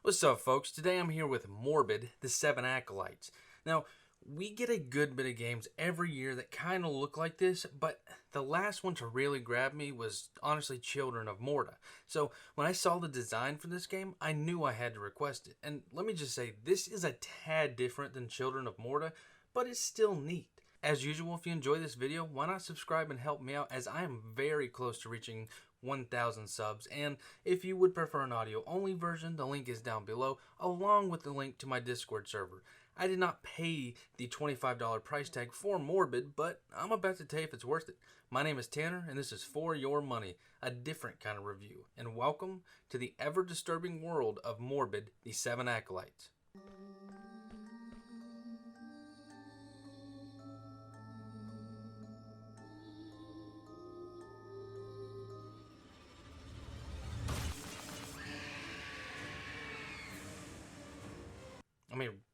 What's up, folks? Today I'm here with Morbid, the 7 Acolytes. Now, we get a good bit of games every year that kind of look like this, but the last one to really grab me was honestly Children of Morta. So, when I saw the design for this game, I knew I had to request it. And let me just say, this is a tad different than Children of Morta, but it's still neat. As usual, if you enjoy this video, why not subscribe and help me out, as I am very close to reaching 1,000 subs. And if you would prefer an audio only version, the link is down below, along with the link to my Discord server. I did not pay the $25 price tag for Morbid, but I'm about to tell you if it's worth it. My name is Tanner, and this is For Your Money, a different kind of review. And welcome to the ever-disturbing world of Morbid, the 7 Acolytes.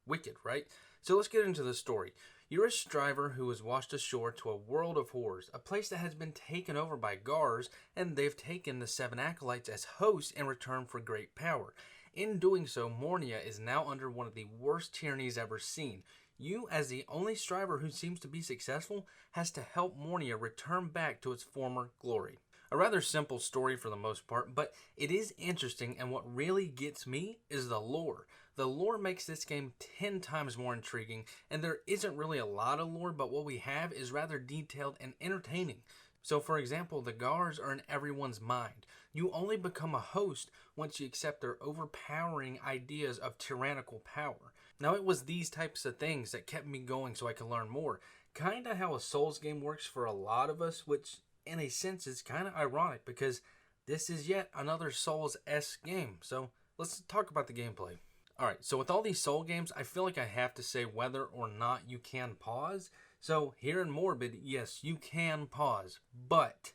Wicked, right? So let's get into the story. You're a striver who was washed ashore to a world of horrors, a place that has been taken over by Gars, and they've taken the 7 Acolytes as hosts in return for great power. In doing so, Mornia is now under one of the worst tyrannies ever seen. You, as the only striver who seems to be successful, has to help Mornia return back to its former glory. A rather simple story for the most part, but it is interesting, and what really gets me is the lore. The lore makes this game 10 times more intriguing, and there isn't really a lot of lore, but what we have is rather detailed and entertaining. So for example, the Gars are in everyone's mind. You only become a host once you accept their overpowering ideas of tyrannical power. Now it was these types of things that kept me going so I could learn more. Kinda how a Souls game works for a lot of us, which in a sense is kinda ironic because this is yet another Souls-esque game. So let's talk about the gameplay. Alright, so with all these Soul games, I feel like I have to say whether or not you can pause. So here in Morbid, yes, you can pause, but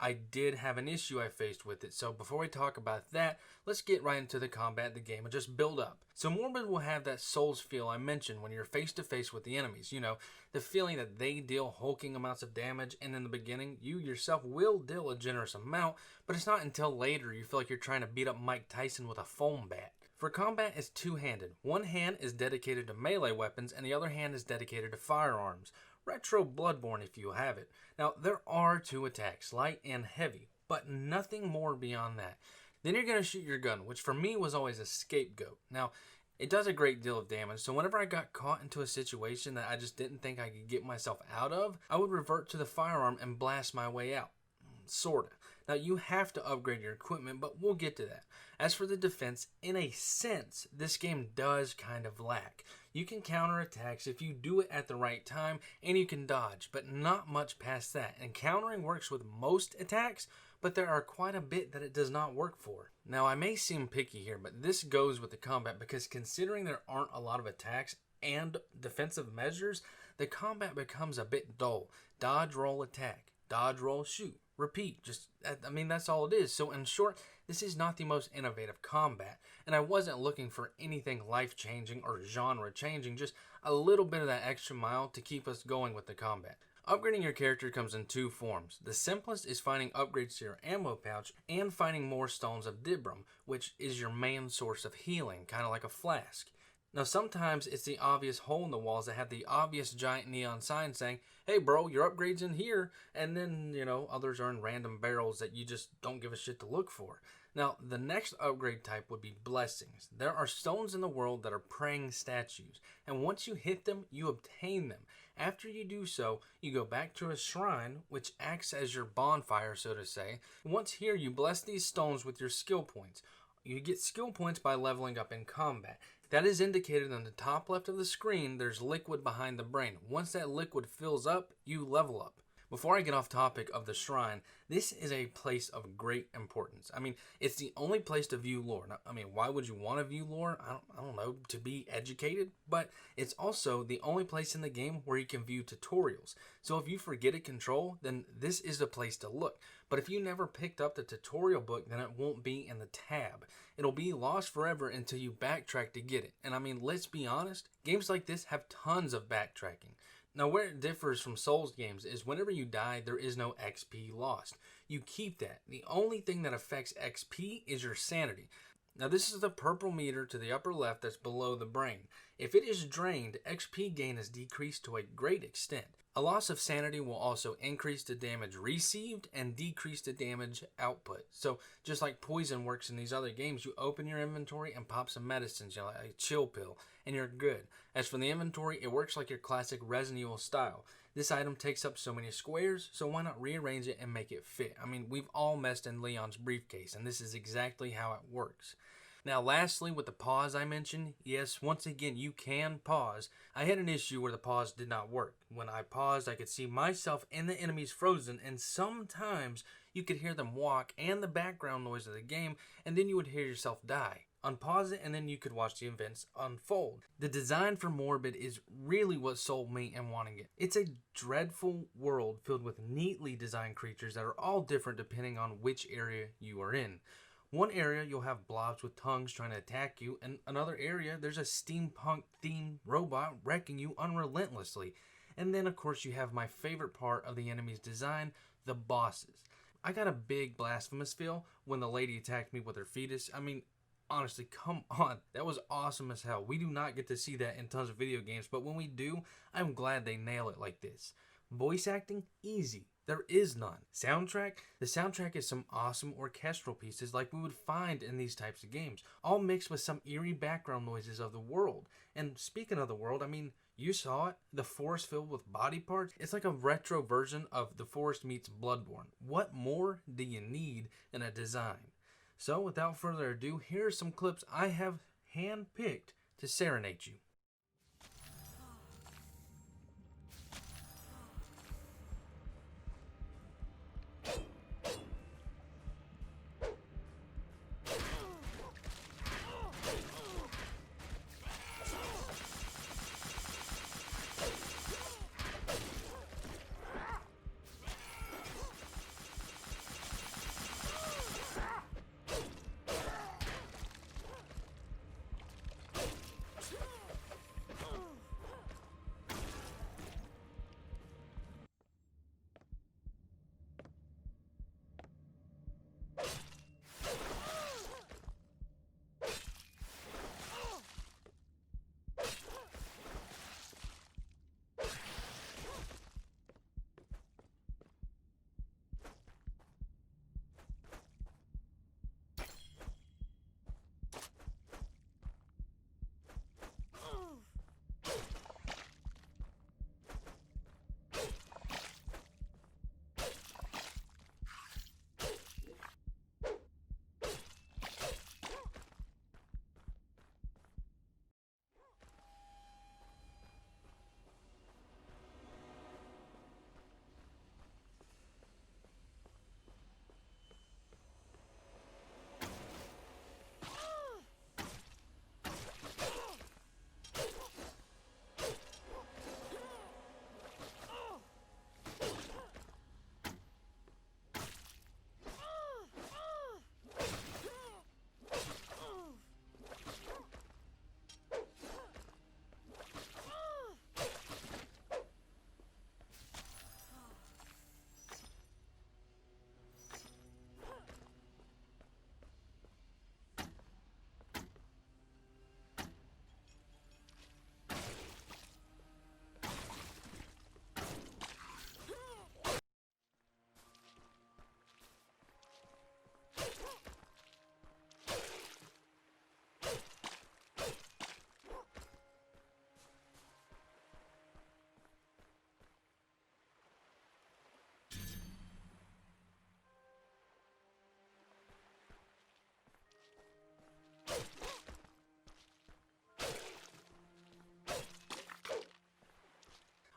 I did have an issue I faced with it. So before we talk about that, let's get right into the combat of the game and just build up. So Morbid will have that Souls feel I mentioned when you're face to face with the enemies. You know, the feeling that they deal hulking amounts of damage, and in the beginning, you yourself will deal a generous amount, but it's not until later you feel like you're trying to beat up Mike Tyson with a foam bat. For combat, it's two-handed. One hand is dedicated to melee weapons, and the other hand is dedicated to firearms. Retro Bloodborne if you have it. Now, there are two attacks, light and heavy, but nothing more beyond that. Then you're going to shoot your gun, which for me was always a scapegoat. Now, it does a great deal of damage, so whenever I got caught into a situation that I just didn't think I could get myself out of, I would revert to the firearm and blast my way out. Sorta. Now, you have to upgrade your equipment, but we'll get to that. As for the defense, in a sense, this game does kind of lack. You can counter attacks if you do it at the right time, and you can dodge, but not much past that. And countering works with most attacks, but there are quite a bit that it does not work for. Now, I may seem picky here, but this goes with the combat, because considering there aren't a lot of attacks and defensive measures, the combat becomes a bit dull. Dodge, roll, attack. Dodge, roll, shoot. Repeat. That's all it is. So in short, this is not the most innovative combat, and I wasn't looking for anything life-changing or genre-changing, just a little bit of that extra mile to keep us going with the combat. Upgrading your character comes in two forms. The simplest is finding upgrades to your ammo pouch and finding more stones of Dibram, which is your main source of healing, kind of like a flask. Now sometimes it's the obvious hole in the walls that have the obvious giant neon sign saying, hey bro, your upgrade's in here, and then, others are in random barrels that you just don't give a shit to look for. Now, the next upgrade type would be blessings. There are stones in the world that are praying statues, and once you hit them, you obtain them. After you do so, you go back to a shrine, which acts as your bonfire, so to say. Once here, you bless these stones with your skill points. You get skill points by leveling up in combat. That is indicated on the top left of the screen. There's liquid behind the brain. Once that liquid fills up, you level up. Before I get off topic of the shrine, this is a place of great importance. It's the only place to view lore. Now, why would you want to view lore? I don't know, to be educated? But it's also the only place in the game where you can view tutorials. So if you forget a control, then this is the place to look. But if you never picked up the tutorial book, then it won't be in the tab. It'll be lost forever until you backtrack to get it. And let's be honest, games like this have tons of backtracking. Now, where it differs from Souls games is whenever you die, there is no XP lost. You keep that. The only thing that affects XP is your sanity. Now this is the purple meter to the upper left that's below the brain. If it is drained, XP gain is decreased to a great extent. A loss of sanity will also increase the damage received and decrease the damage output. So just like poison works in these other games, you open your inventory and pop some medicines, like a chill pill, and you're good. As for the inventory, it works like your classic Resident Evil style. This item takes up so many squares, so why not rearrange it and make it fit? I mean, we've all messed in Leon's briefcase, and this is exactly how it works. Now, lastly, with the pause I mentioned, yes, once again, you can pause. I had an issue where the pause did not work. When I paused, I could see myself and the enemies frozen, and sometimes you could hear them walk and the background noise of the game, and then you would hear yourself die. Unpause it, and then you could watch the events unfold. The design for Morbid is really what sold me and wanting it. It's a dreadful world filled with neatly designed creatures that are all different depending on which area you are in. One area you'll have blobs with tongues trying to attack you, and another area there's a steampunk themed robot wrecking you unrelentlessly. And then of course you have my favorite part of the enemy's design, the bosses. I got a big blasphemous feel when the lady attacked me with her fetus. I mean, honestly, come on. That was awesome as hell. We do not get to see that in tons of video games, but when we do, I'm glad they nail it like this. Voice acting, easy. There is none. Soundtrack? The soundtrack is some awesome orchestral pieces like we would find in these types of games, all mixed with some eerie background noises of the world. And speaking of the world, I mean, you saw it, the forest filled with body parts. It's like a retro version of The Forest meets Bloodborne. What more do you need in a design? So without further ado, here are some clips I have handpicked to serenade you.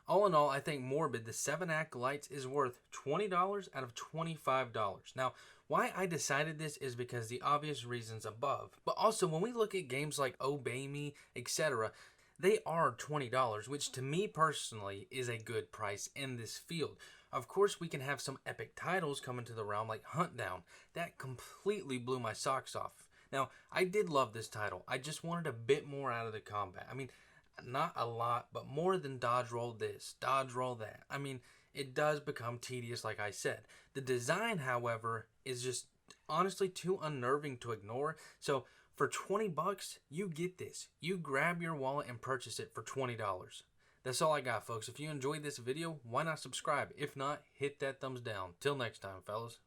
All in all, I think Morbid, the 7 Acolytes, is worth $20 out of $25. Now, why I decided this is because the obvious reasons above. But also, when we look at games like Obey Me, etc., they are $20, which to me personally is a good price in this field. Of course, we can have some epic titles come into the realm like Hunt Down. That completely blew my socks off. Now, I did love this title. I just wanted a bit more out of the combat. I mean, not a lot, but more than dodge roll this, dodge roll that. I mean, it does become tedious, like I said. The design, however, is just honestly too unnerving to ignore. So For 20 bucks, you get this. You grab your wallet and purchase it for $20. That's all I got, folks. If you enjoyed this video, why not subscribe? If not, hit that thumbs down. Till next time, fellas.